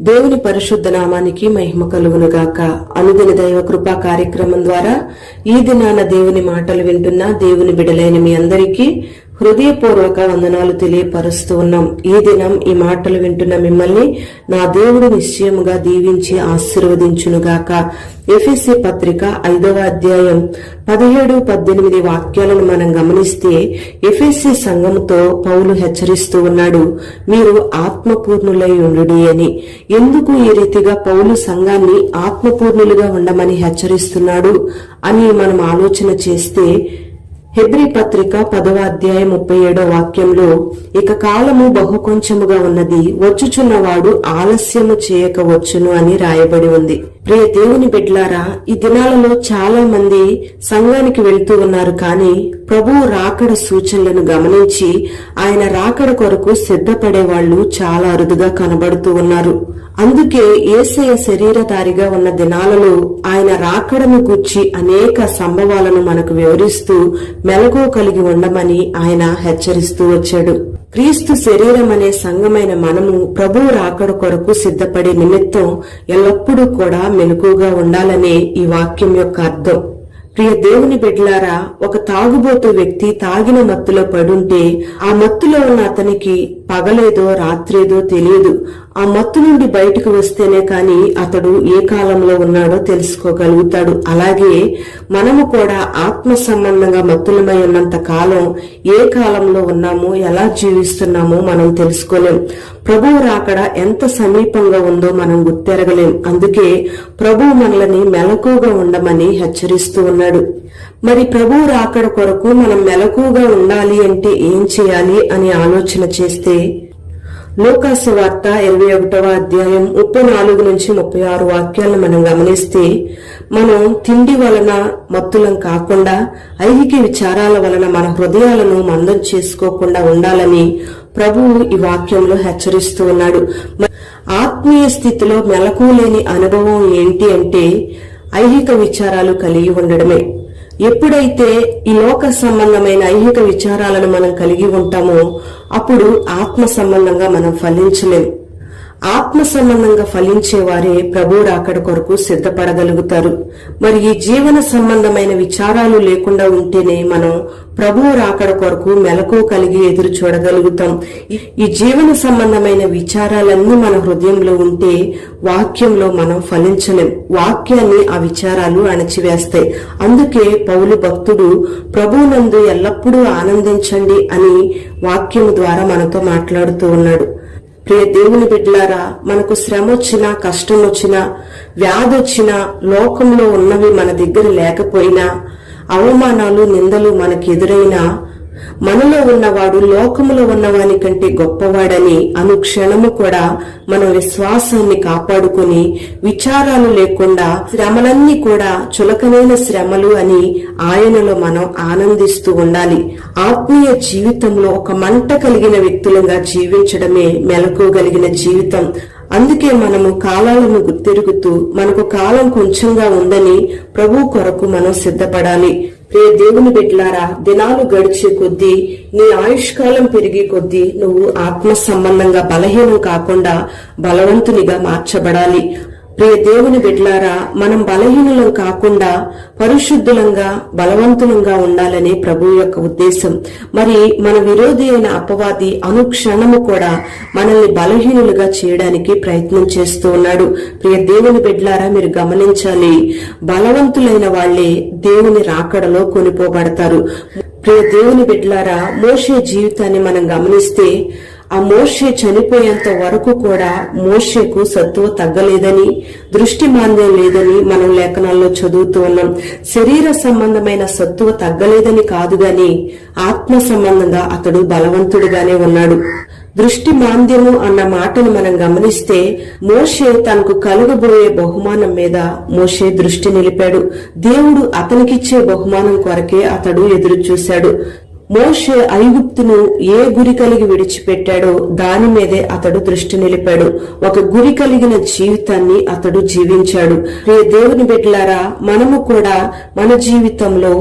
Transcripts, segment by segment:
దేవుని పరిశుద్ధ నామానికి మహిమ కలుగునుగాక. అనుదిన దైవ కృపా కార్యక్రమం ద్వారా ఈ దినాన దేవుని మాటలు వింటున్న దేవుని బిడలైన మీ అందరికీ హృదయపూర్వక వందనాలు తెలియపరుస్తూ ఉన్నాం. ఈ దినం ఈ మాటలు వింటున్న మిమ్మల్ని నా దేవుడు నిశ్చయముగా దీవించి ఆశీర్వదించునుగాక. ఎఫెసీ పత్రిక 5వ అధ్యాయం 17-18 వాక్యాలను మనం గమనిస్తే ఎఫెసీ సంఘముతో పౌలు హెచ్చరిస్తూ ఉన్నాడు, మీరు ఆత్మపూర్ణులై ఉండుడి అని. ఎందుకు ఈ రీతిగా పౌలు సంఘాన్ని ఆత్మపూర్ణులుగా ఉండమని హెచ్చరిస్తున్నాడు అని మనం ఆలోచన చేస్తే, హెబ్రీ పత్రిక 10వ అధ్యాయం 37వ వాక్యంలో, ఇక కాలము బహు కొంచెముగా ఉన్నది, వచ్చుచున్నవాడు ఆలస్యము చేయకవచ్చును అని రాయబడి ఉంది. ప్రియ దేవుని బిడ్డలారా, ఈ దినాలలో చాలా మంది సంఘానికి వెళ్తూ ఉన్నారు, కానీ ప్రభువు రాకడ సూచనలను గమనించి ఆయన రాకడ కొరకు సిద్ధపడే వాళ్ళు చాలా అరుదుగా కనబడుతూ ఉన్నారు. అందుకే యేసయ్య శరీరధారిగా ఉన్న దినాలలో ఆయన రాకడను గూర్చి అనేక సంభవాలను మనకు వివరిస్తూ మెలకువ కలిగి ఉండమని ఆయన హెచ్చరిస్తూ వచ్చాడు. క్రీస్తు శరీరం అనే సంఘమైన మనము ప్రభువు రాకడ కొరకు సిద్ధపడే నిమిత్తం ఎల్లప్పుడూ కూడా మెలకువగా ఉండాలనే ఈ వాక్యం యొక్క అర్థం. ప్రియ దేవుని బిడ్డలారా, ఒక తాగుబోతు వ్యక్తి తాగిన మత్తులో పడుంటే ఆ మత్తులో ఉన్న అతనికి పగలేదో రాత్రేదో తెలియదు. ఆ మత్తు నుండి బయటకు వస్తేనే కాని అతడు ఏ కాలంలో ఉన్నాడో తెలుసుకోగలుగుతాడు. అలాగే మనము కూడా ఆత్మ సంబంధంగా మత్తులమై ఉన్నంత కాలం ఏ కాలంలో ఉన్నామో, ఎలా జీవిస్తున్నామో మనం తెలుసుకోలేం. ప్రభువు రాకడ ఎంత సమీపంగా ఉందో మనం గుర్తెరగలేం. అందుకే ప్రభువు మనల్ని మెలకువగా ఉండమని హెచ్చరిస్తూ ఉన్నాడు. మరి ప్రభువు రాకడ కొరకు మనం మెలకువగా ఉండాలి అంటే ఏం చేయాలి అని ఆలోచన చేస్తే, లూకాసు వార్త 21వ అధ్యాయం 34-36 వాక్యాలను మనం గమనిస్తే, మనం తిండి వలన మత్తులం కాకుండా ఐహిక విచారాల వలన మన హృదయాలను మందం చేసుకోకుండా ఉండాలని ప్రభువు ఈ వాక్యంలో హెచ్చరిస్తూ ఉన్నాడు. ఆత్మీయ స్థితిలో మెలకువ లేని అనుభవం ఏంటి అంటే ఐహిక విచారాలు కలిగి ఉండడమే. ఎప్పుడైతే ఈ లోక సంబంధమైన ఐహిక విచారాలను మనం కలిగి ఉంటామో అప్పుడు ఆత్మ సంబంధంగా మనం ఫలించలేం. ఆత్మ సంబంధంగా ఫలించే వారే ప్రభు రాకడ కొరకు సిద్ధపడగలుగుతారు. మరి ఈ జీవన సంబంధమైన విచారాలు లేకుండా ఉంటేనే మనం ప్రభు రాకడ కొరకు మెలకువ కలిగి ఎదురు చూడగలుగుతాం. ఈ జీవన సంబంధమైన విచారాలన్నీ మన హృదయంలో ఉంటే వాక్యంలో మనం ఫలించలేం. వాక్యాన్ని ఆ విచారాలు అణచివేస్తాయి. అందుకే పౌలు భక్తుడు ప్రభువునందు ఎల్లప్పుడూ ఆనందించండి అని వాక్యం ద్వారా మనతో మాట్లాడుతూ ఉన్నాడు. ప్రియ దేవుని బిడ్డలారా, మనకు శ్రమ వచ్చినా, కష్టం వచ్చినా, వ్యాధి వచ్చినా, లోకంలో ఉన్నవి మన దగ్గర లేకపోయినా, అవమానాలు నిందలు మనకు ఎదురైనా, మనలో ఉన్నవాడు లోకములో ఉన్నవాని కంటే గొప్పవాడని అనుక్షణము కూడా మన విశ్వాసాన్ని కాపాడుకుని విచారాలు లేకుండా శ్రమలన్నీ కూడా చులకనైన శ్రమలు అని ఆయనలో మనం ఆనందిస్తూ ఉండాలి. ఆత్మీయ జీవితంలో ఒక మంట కలిగిన వ్యక్తులుగా జీవించడమే మెలకువగలిగిన జీవితం. అందుకే మనము కాలాలను గుర్తిరుగుతూ మనకు కాలం కొంచెంగా ఉందని ప్రభు కొరకు మనం సిద్ధపడాలి. ప్రియ దేవుని బిడ్డలారా, దినాలు గడిచే కొద్దీ, నీ ఆయుష్కాలం పెరిగే కొద్దీ నువ్వు ఆత్మ సంబంధంగా బలహీనం కాకుండా బలవంతునిగా మార్చబడాలి. ప్రియ దేవుని బిడ్డలారా, మనం బలహీనులం కాకుండా పరిశుద్ధులంగా బలవంతులంగా ఉండాలనే ప్రభు యొక్క ఉద్దేశం. మరి మన విరోధి అయిన అపవాది అనుక్షణము కూడా మనల్ని బలహీనులుగా చేయడానికి ప్రయత్నం చేస్తూ ఉన్నాడు. ప్రియ దేవుని బిడ్డలారా, మీరు గమనించాలి, బలవంతులైన వాళ్లే దేవుని రాకడలో కొనిపోబడతారు. ప్రియ దేవుని బిడ్డలారా, మోషే జీవితాన్ని మనం గమనిస్తే, ఆ మోషే చనిపోయేంత వరకు కూడా మోషేకు సత్తువ తగ్గలేదని, దృష్టి మాంద్యం లేదని మనం లేఖనాల్లో చదువుతూ ఉన్నాం. శరీర సంబంధమైన సత్తువ తగ్గలేదని కాదు గాని ఆత్మ సంబంధంగా అతడు బలవంతుడిగానే ఉన్నాడు. దృష్టి మాంద్యము అన్న మాటను మనం గమనిస్తే, మోషే తనకు కలుగబోయే బహుమానం మీద మోషే దృష్టి నిలిపాడు. దేవుడు అతనికిచ్చే బహుమానం కొరకే అతడు ఎదురు చూశాడు. మోషే ఐగుప్తును ఏ గురి కలిగి విడిచిపెట్టాడో దాని మీదే అతడు దృష్టి నిలిపాడు. ఒక గురి కలిగిన జీవితాన్ని అతడు జీవించాడు. ప్రియ దేవుని బిడ్డలారా, మనము కూడా మన జీవితంలో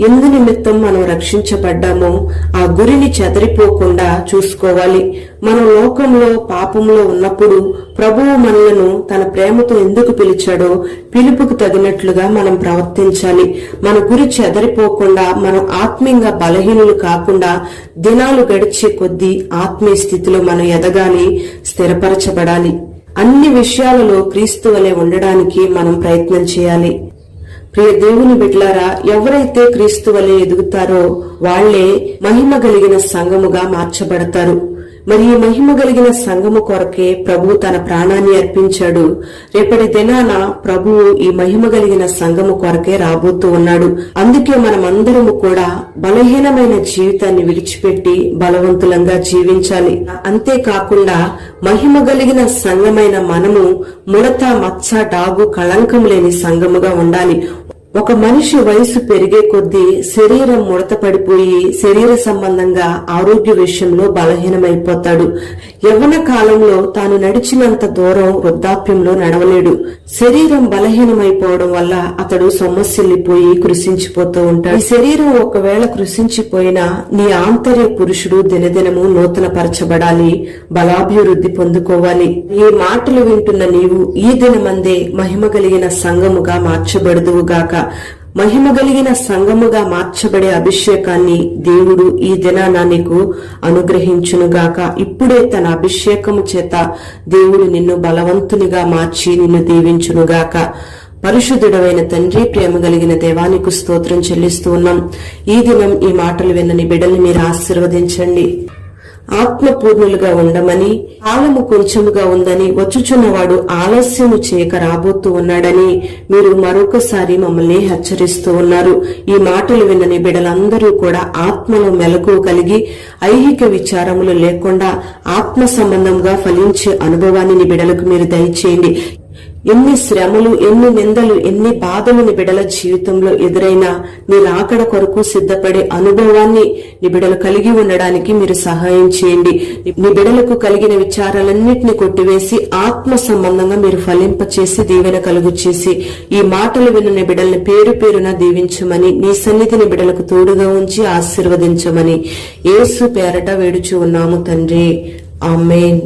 ఎందు నిమిత్తం మనం రక్షించబడ్డామో ఆ గురిని చెదరిపోకుండా చూసుకోవాలి. మనం లోకంలో పాపంలో ఉన్నప్పుడు ప్రభువు మనలను తన ప్రేమతో ఎందుకు పిలిచాడో పిలుపుకు తగినట్లుగా మనం ప్రవర్తించాలి. మన గురి చెదరిపోకుండా, మనం ఆత్మీయంగా బలహీనులు కాకుండా దినాలు గడిచే కొద్దీ ఆత్మీయ స్థితిలో మనం ఎదగాలి, స్థిరపరచబడాలి. అన్ని విషయాలలో క్రీస్తు వలె ఉండడానికి మనం ప్రయత్నం చేయాలి. ప్రియ దేవుని బిడ్డలారా, ఎవరైతే క్రీస్తు వలె ఎదుగుతారో వాళ్లే మహిమ కలిగిన సంఘముగా మార్చబడతారు. మరి ఈ మహిమ కలిగిన సంఘము కొరకే ప్రభువు తన ప్రాణాన్ని అర్పించాడు. రేపటి దినాన ప్రభువు ఈ మహిమ కలిగిన సంఘము కొరకే రాబోతూ ఉన్నాడు. అందుకే మనమందరము కూడా బలహీనమైన జీవితాన్ని విడిచిపెట్టి బలవంతులంగా జీవించాలి. అంతేకాకుండా మహిమ కలిగిన సంఘమైన మనము ముడత, మచ్చ, డాగు, కళంకం లేని సంఘముగా ఉండాలి. ఒక మనిషి వయసు పెరిగే కొద్దీ శరీరం ముడత పడిపోయి శరీర సంబంధంగా ఆరోగ్య విషయంలో బలహీనమైపోతాడు. యవ్వన కాలంలో తాను నడిచినంత దూరం వృద్ధాప్యంలో నడవలేడు. శరీరం బలహీనమైపోవడం వల్ల అతడు సొమ్మసిల్లిపోయి కృషించిపోతూ ఉంటాడు. ఈ శరీరం ఒకవేళ కృషించిపోయినా నీ ఆంతర్య పురుషుడు దినదినము నూతన పరచబడాలి, బలాభివృద్ధి పొందుకోవాలి. ఈ మాటలు వింటున్న నీవు ఈ దినమందే మహిమ కలిగిన సంఘముగా మార్చబడుదువుగాక. మహిమ కలిగిన సంఘముగా మార్చబడే అభిషేకాన్ని దేవుడు ఈ దినాన నీకు అనుగ్రహించునుగాక. ఇప్పుడే తన అభిషేకము చేత దేవుడు నిన్ను బలవంతునిగా మార్చి నిన్ను దీవించునుగాక. పరిశుద్ధుడవైన తండ్రి, ప్రేమ కలిగిన దేవానికి స్తోత్రం చెల్లిస్తూ ఉన్నాం. ఈ దినం ఈ మాటలు విన్నని బిడ్డల్ని మీరు ఆశీర్వదించండి. ఆత్మపూర్ణులుగా ఉండమని, కాలము కొంచెముగా ఉందని, వచ్చుచున్నవాడు ఆలస్యము చేయక రాబోతూ ఉన్నాడని మీరు మరొకసారి మమ్మల్ని హెచ్చరిస్తూ ఉన్నారు. ఈ మాటలు విన్నని బిడ్డలందరూ కూడా ఆత్మలో మెలకువ కలిగి ఐహిక విచారములు లేకుండా ఆత్మ సంబంధంగా ఫలించే అనుభవాన్ని నీ బిడ్డలకు మీరు దయచేయండి. ఎన్ని శ్రమలు, ఎన్ని నిందలు, ఎన్ని బాధలు నీ బిడ్డల జీవితంలో ఎదురైనా నీ రాకడ కొరకు సిద్ధపడే అనుభవాన్ని నీ బిడ్డలు కలిగి ఉండడానికి మీరు సహాయం చేయండి. నీ బిడ్డలకు కలిగిన విచారాలన్నింటినీ కొట్టివేసి ఆత్మ సంబంధంగా మీరు ఫలింపచేసి దీవెన కలుగు చేసి ఈ మాటలు విన్న నీ బిడ్డల్ని పేరు పేరున దీవించమని, నీ సన్నిధిని బిడ్డలకు తోడుగా ఉంచి ఆశీర్వదించమని యేసు పేరట వేడుచు ఉన్నాము తండ్రి. ఆమేన్.